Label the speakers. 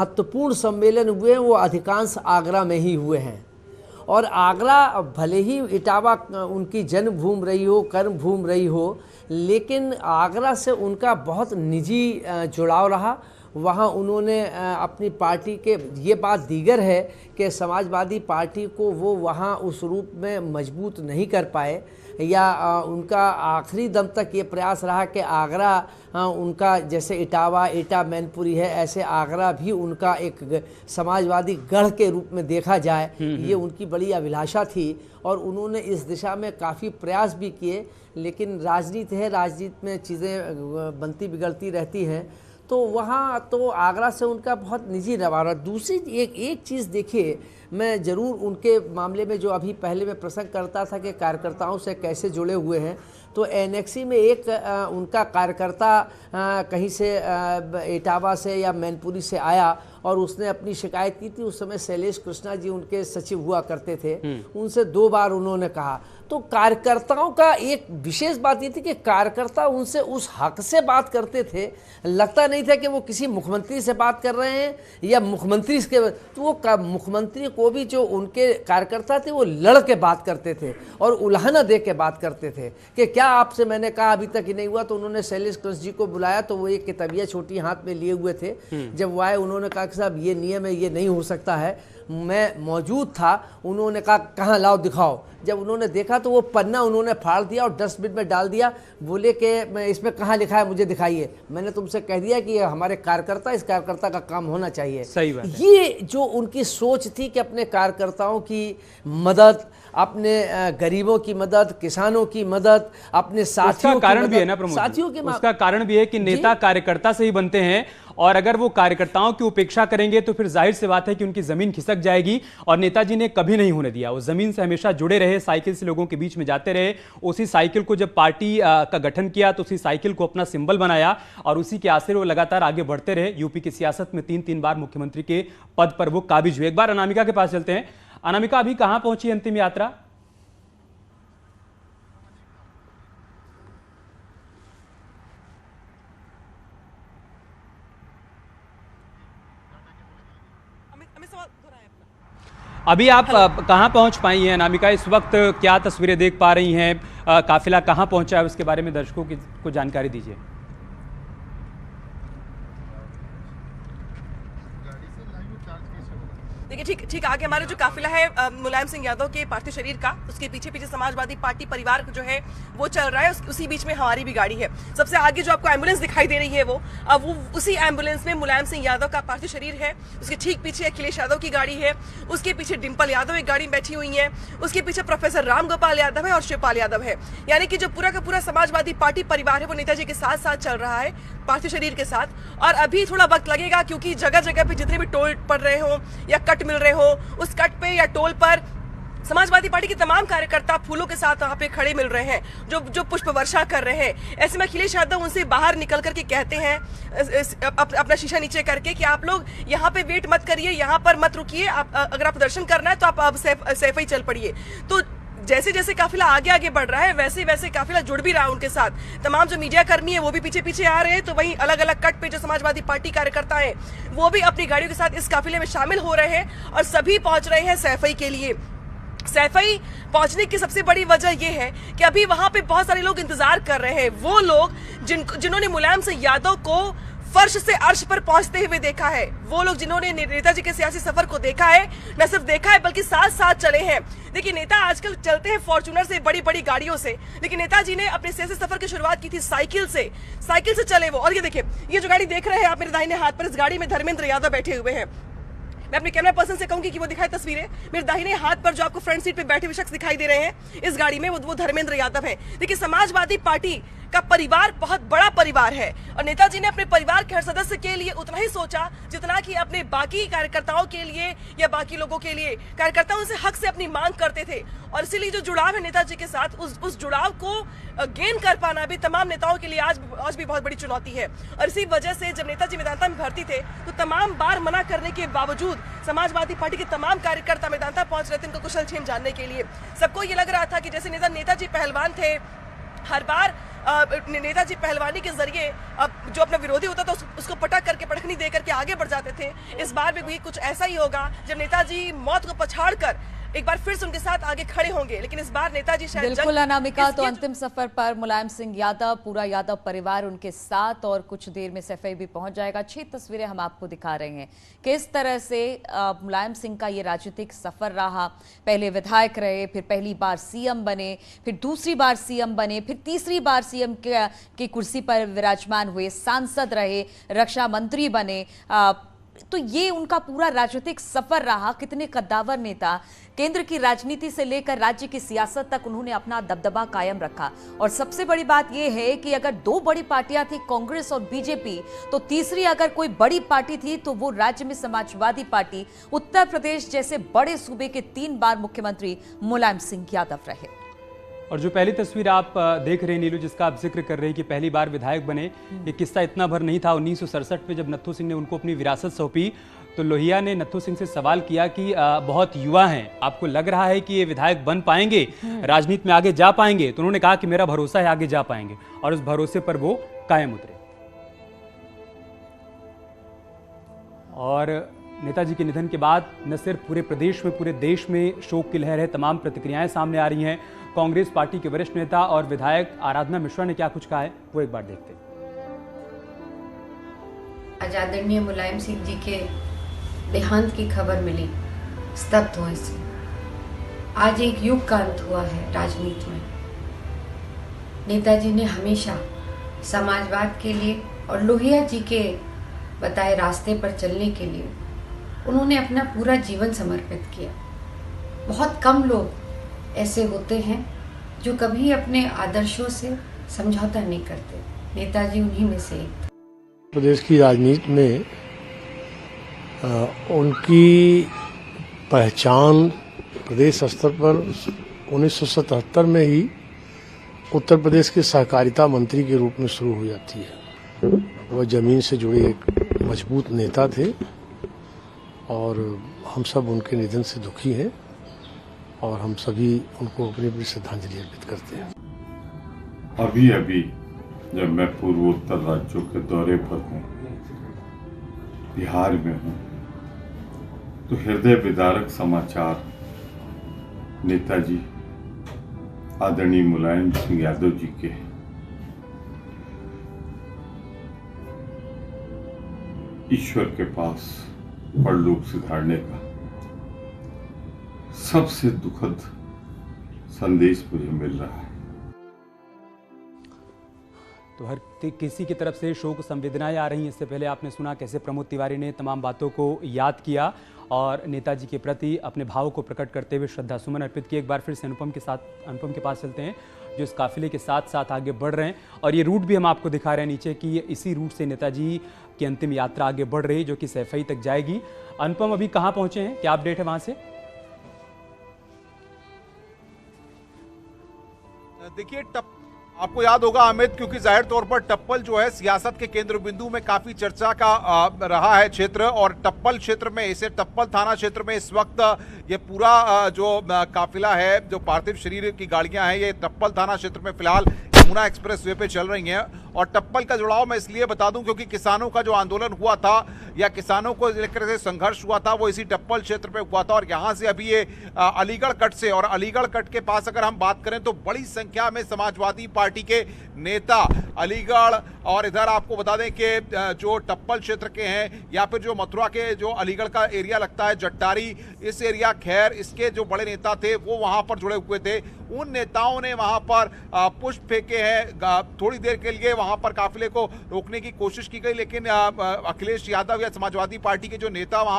Speaker 1: महत्वपूर्ण सम्मेलन हुए हैं वो अधिकांश आगरा में ही हुए हैं। और आगरा भले ही इटावा उनकी जन्मभूमि रही हो, कर्मभूमि रही हो, लेकिन आगरा से उनका बहुत निजी जुड़ाव रहा। वहाँ उन्होंने अपनी पार्टी के, ये बात दीगर है कि समाजवादी पार्टी को वो वहाँ उस रूप में मजबूत नहीं कर पाए, या उनका आखिरी दम तक ये प्रयास रहा कि आगरा उनका, जैसे इटावा, एटा मैनपुरी है, ऐसे आगरा भी उनका एक समाजवादी गढ़ के रूप में देखा जाए, ये उनकी बड़ी अभिलाषा थी। और उन्होंने इस दिशा में काफ़ी प्रयास भी किए, लेकिन राजनीति है, राजनीति में चीज़ें बनती बिगड़ती रहती हैं। तो वहाँ तो आगरा से उनका बहुत निजी रवाना। दूसरी एक चीज़ देखिए, मैं ज़रूर उनके मामले में, जो अभी पहले मैं प्रसंग करता था कि कार्यकर्ताओं से कैसे जुड़े हुए हैं, तो एनेक्सी में एक उनका कार्यकर्ता कहीं से इटावा से या मैनपुरी से आया और उसने अपनी शिकायत की थी। उस समय शैलेश कृष्णा जी उनके सचिव हुआ करते थे, उनसे 2 बार उन्होंने कहा। तो कार्यकर्ताओं का एक विशेष बात ये थी कि कार्यकर्ता उनसे उस हक से बात करते थे, लगता नहीं था कि वो किसी मुख्यमंत्री से बात कर रहे हैं या मुख्यमंत्री के, तो वो मुख्यमंत्री को भी जो उनके कार्यकर्ता थे वो लड़ के बात करते थे और उल्हाना दे के बात करते थे कि क्या आपसे मैंने कहा अभी तक ही नहीं हुआ। तो उन्होंने शैलेश कृष्ण जी को बुलाया, तो वो एक किताबिया छोटी हाथ में लिए हुए थे। जब वो आए, उन्होंने कहा कि साहब ये नियम है, ये नहीं हो सकता है। मैं मौजूद था, उन्होंने कहा कहाँ, लाओ दिखाओ। जब उन्होंने देखा तो वो पन्ना उन्होंने फाड़ दिया और डस्टबिन में डाल दिया। बोले कि मैं इसमें कहाँ लिखा है, मुझे दिखाइए। मैंने तुमसे कह दिया कि ये हमारे कार्यकर्ता, इस कार्यकर्ता का काम होना चाहिए।
Speaker 2: सही बात है।
Speaker 1: ये जो उनकी सोच थी कि अपने कार्यकर्ताओं की मदद, अपने गरीबों की मदद, किसानों की मदद, अपने साथियों की
Speaker 2: कारण भी है ना प्रमोद,
Speaker 1: साथियों की
Speaker 2: उसका कारण भी है कि नेता कार्यकर्ता से ही बनते हैं, और अगर वो कार्यकर्ताओं की उपेक्षा करेंगे तो फिर जाहिर सी बात है कि उनकी जमीन खिसक जाएगी। और नेताजी ने कभी नहीं होने दिया, वो जमीन से हमेशा जुड़े रहे, साइकिल से लोगों के बीच में जाते रहे। उसी साइकिल को जब पार्टी का गठन किया तो उसी साइकिल को अपना सिंबल बनाया और उसी के आसरे वो लगातार आगे बढ़ते रहे। यूपी की सियासत में 3-3 बार मुख्यमंत्री के पद पर वो काबिज हुए। एक बार अनामिका के पास चलते हैं। अनामिका, अभी कहां पहुंची अंतिम यात्रा? अभी आप कहां पहुंच पाई हैं अनामिका? इस वक्त क्या तस्वीरें देख पा रही हैं? काफिला कहां पहुंचा है, उसके बारे में दर्शकों को जानकारी दीजिए।
Speaker 3: देखिए, ठीक आगे हमारा जो काफिला है मुलायम सिंह यादव के पार्थिव शरीर का, उसके पीछे पीछे समाजवादी पार्टी परिवार जो है वो चल रहा है। उसी बीच में हमारी भी गाड़ी है। सबसे आगे जो आपको एम्बुलेंस दिखाई दे रही है वो उसी एम्बुलेंस में मुलायम सिंह यादव का पार्थिव शरीर है। उसके ठीक पीछे अखिलेश यादव की गाड़ी है, उसके पीछे डिम्पल यादव एक गाड़ी में बैठी हुई है, उसके पीछे प्रोफेसर राम गोपाल यादव है और शिवपाल यादव है। यानी कि जो पूरा का पूरा समाजवादी पार्टी परिवार है वो नेताजी के साथ साथ चल रहा है, पार्थिव शरीर के साथ। और अभी थोड़ा वक्त लगेगा, क्योंकि जगह जगह पे जितने भी टोल पड़ रहे हो या कट मिल रहे हो, उस कट पे या टोल पर समाजवादी पार्टी के तमाम कार्यकर्ता फूलों के साथ वहां पे खड़े मिल रहे हैं, जो पुष्प वर्षा कर रहे हैं। ऐसे में अखिलेश यादव उनसे बाहर निकल करके कहते हैं, अपना शीशा नीचे करके, कि आप लोग यहाँ पे वेट मत करिए, यहाँ पर मत रुकिए, अगर आप दर्शन करना है तो आप सैफ ही चल पड़िए। तो जैसे जैसे काफिला आगे आगे बढ़ रहा है, वैसे वैसे काफिला जुड़ भी रहा है उनके साथ। तमाम जो मीडिया कर्मी है वो भी पीछे पीछे आ रहे हैं, तो वहीं अलग अलग कट पे जो समाजवादी पार्टी कार्यकर्ता हैं वो भी अपनी गाड़ियों के साथ इस काफिले में शामिल हो रहे हैं और सभी पहुंच रहे हैं सैफई के लिए। सैफई पहुंचने की सबसे बड़ी वजह यह है कि अभी वहां पे बहुत सारे लोग इंतजार कर रहे हैं। वो लोग जिन्होंने मुलायम सिंह यादव को फर्श से अर्श पर पहुंचते हुए देखा है, वो लोग जिन्होंने नेताजी के सियासी सफर को देखा है, न सिर्फ देखा है बल्कि साथ साथ चले हैं। देखिए, नेता आजकल चलते हैं फॉर्च्यूनर से, बड़ी बड़ी गाड़ियों से, लेकिन नेताजी ने अपने सियासी सफर की शुरुआत की थी साइकिल से चले वो। और ये देखिए, ये जो गाड़ी देख रहे हैं आप मेरे दाहिने हाथ पर, इस गाड़ी में धर्मेंद्र यादव बैठे हुए हैं। मैं अपने कैमरा पर्सन से कहूंगी कि वो दिखाए तस्वीरें। मेरे दाहिने हाथ पर जो आपको फ्रंट सीट पे बैठे हुए शख्स दिखाई दे रहे हैं इस गाड़ी में, वो धर्मेंद्र यादव है। देखिए, समाजवादी पार्टी का परिवार बहुत बड़ा परिवार है और नेताजी ने अपने परिवार के हर सदस्य के लिए उतना ही सोचा जितना कि अपने बाकी कार्यकर्ताओं के लिए या बाकी लोगों के लिए। कार्यकर्ता उनसे हक से अपनी मांग करते थे और इसीलिए जो जुड़ाव है नेताजी के साथ, उस जुड़ाव को गेन कर पाना भी तमाम नेताओं के लिए आज भी बहुत बड़ी चुनौती है। और इसी वजह से जब नेताजी मेदांता में भर्ती थे तो तमाम बार मना करने के बावजूद समाजवादी पार्टी के तमाम कार्यकर्ता मेदांता पहुंच रहे थे उनको कुशल क्षेम जानने के लिए। सबको ये लग रहा था कि जैसे नेताजी पहलवान थे, हर बार नेताजी पहलवानी के जरिए जो अपना विरोधी होता था उसको पटक करके पटखनी दे करके आगे बढ़ जाते थे। इस बार भी कुछ ऐसा ही होगा जब नेताजी मौत को पछाड़ कर एक बार फिर से उनके साथ आगे खड़े होंगे, लेकिन इस बार नेताजी शायद
Speaker 4: बिल्कुल अनामिका, तो अंतिम सफर पर मुलायम सिंह यादव, पूरा यादव परिवार उनके साथ, और कुछ देर में सफाई भी पहुंच जाएगा। 6 तस्वीरें हम आपको दिखा रहे हैं किस तरह से मुलायम सिंह का ये राजनीतिक सफर रहा। पहले विधायक रहे, फिर पहली बार सीएम बने, फिर दूसरी बार सीएम बने, फिर तीसरी बार सीएम की कुर्सी पर विराजमान हुए, सांसद रहे, रक्षा मंत्री बने। तो ये उनका पूरा राजनीतिक सफर रहा। कितने कद्दावर नेता, केंद्र की राजनीति से लेकर राज्य की सियासत तक उन्होंने अपना दबदबा कायम रखा। और सबसे बड़ी बात यह है कि अगर 2 बड़ी पार्टियां थी, कांग्रेस और बीजेपी, तो तीसरी अगर कोई बड़ी पार्टी थी तो वो राज्य में समाजवादी पार्टी। उत्तर प्रदेश जैसे बड़े सूबे के 3 बार मुख्यमंत्री मुलायम सिंह यादव रहे।
Speaker 2: और जो पहली तस्वीर आप देख रहे हैं नीलू, जिसका आप जिक्र कर रहे हैं कि पहली बार विधायक बने, ये किस्सा इतना भर नहीं था। 1967 में जब नत्थू सिंह ने उनको अपनी विरासत सौंपी तो लोहिया ने नत्थू सिंह से सवाल किया कि बहुत युवा हैं, आपको लग रहा है कि ये विधायक बन पाएंगे, राजनीति में आगे जा पाएंगे? तो उन्होंने कहा कि मेरा भरोसा है आगे जा पाएंगे, और उस भरोसे पर वो कायम उतरे। और नेताजी के निधन के बाद न सिर्फ पूरे प्रदेश में, पूरे देश में शोक की लहर है। तमाम प्रतिक्रियाएं सामने आ रही हैं। कांग्रेस पार्टी के वरिष्ठ नेता और विधायक आराधना मिश्रा ने क्या कुछ कहा है, वो एक बार देखते हैं।
Speaker 5: आज आदरणीय मुलायम सिंह जी के देहांत की खबर मिली, स्तब्ध हुए से। आज एक युग का अंत हुआ है राजनीति में। नेताजी ने हमेशा समाजवाद के लिए और लोहिया जी के बताए रास्ते पर चलने के लिए उन्होंने अपना पूरा जीवन समर्पित किया। बहुत कम लोग ऐसे होते हैं जो कभी अपने आदर्शों से समझौता नहीं करते। नेताजी उन्हीं में से एक थे।
Speaker 6: प्रदेश की राजनीति में उनकी पहचान प्रदेश स्तर पर 1977 में ही उत्तर प्रदेश के सहकारिता मंत्री के रूप में शुरू हो जाती है। वह जमीन से जुड़े एक मजबूत नेता थे और हम सब उनके निधन से दुखी हैं और हम सभी उनको अपनी अपनी श्रद्धांजलि अर्पित करते हैं।
Speaker 7: अभी अभी जब मैं पूर्वोत्तर राज्यों के दौरे पर हूँ, बिहार में हूँ, तो हृदय विदारक समाचार नेताजी आदरणीय मुलायम सिंह यादव जी के ईश्वर के पास परलोक सिधारने का सबसे दुखद संदेश मुझे मिल रहा है।
Speaker 2: तो हर किसी की तरफ से शोक संवेदनाएं आ रही हैं। इससे पहले आपने सुना कैसे प्रमोद तिवारी ने तमाम बातों को याद किया और नेताजी के प्रति अपने भाव को प्रकट करते हुए श्रद्धा सुमन अर्पित किए। एक बार फिर से अनुपम के पास चलते हैं, जो इस काफिले के साथ साथ आगे बढ़ रहे हैं। और ये रूट भी हम आपको दिखा रहे हैं नीचे कि इसी रूट से नेताजी की अंतिम यात्रा आगे बढ़ रही है, जो कि सैफई तक जाएगी। अनुपम, अभी कहाँ पहुंचे हैं, क्या अपडेट है वहां से?
Speaker 8: देखिए, आपको याद होगा अमित, क्योंकि जाहिर तौर पर टप्पल जो है सियासत के केंद्र बिंदु में काफी चर्चा का रहा है क्षेत्र, और टप्पल क्षेत्र में, इसे टप्पल थाना क्षेत्र में इस वक्त ये पूरा जो काफिला है, जो पार्थिव शरीर की गाड़ियां हैं, ये टप्पल थाना क्षेत्र में फिलहाल यमुना एक्सप्रेस वे पे चल रही हैं। और टप्पल का जुड़ाव मैं इसलिए बता दूं क्योंकि किसानों का जो आंदोलन हुआ था या किसानों को लेकर से संघर्ष हुआ था वो इसी टप्पल क्षेत्र में हुआ था। और यहाँ से अभी ये अलीगढ़ कट से, और अलीगढ़ कट के पास अगर हम बात करें तो बड़ी संख्या में समाजवादी पार्टी के नेता अलीगढ़, और इधर आपको बता दें कि जो टप्पल क्षेत्र के हैं या फिर जो मथुरा के जो अलीगढ़ का एरिया लगता है जट्टारी, इस एरिया खैर, इसके जो बड़े नेता थे वो वहां पर जुड़े हुए थे। उन नेताओं ने वहां पर पुष्प फेंके हैं। थोड़ी देर के लिए वहां पर काफिले को रोकने की कोशिश की गई, लेकिन अखिलेश यादव या समाजवादी पार्टी के जो नेता वहां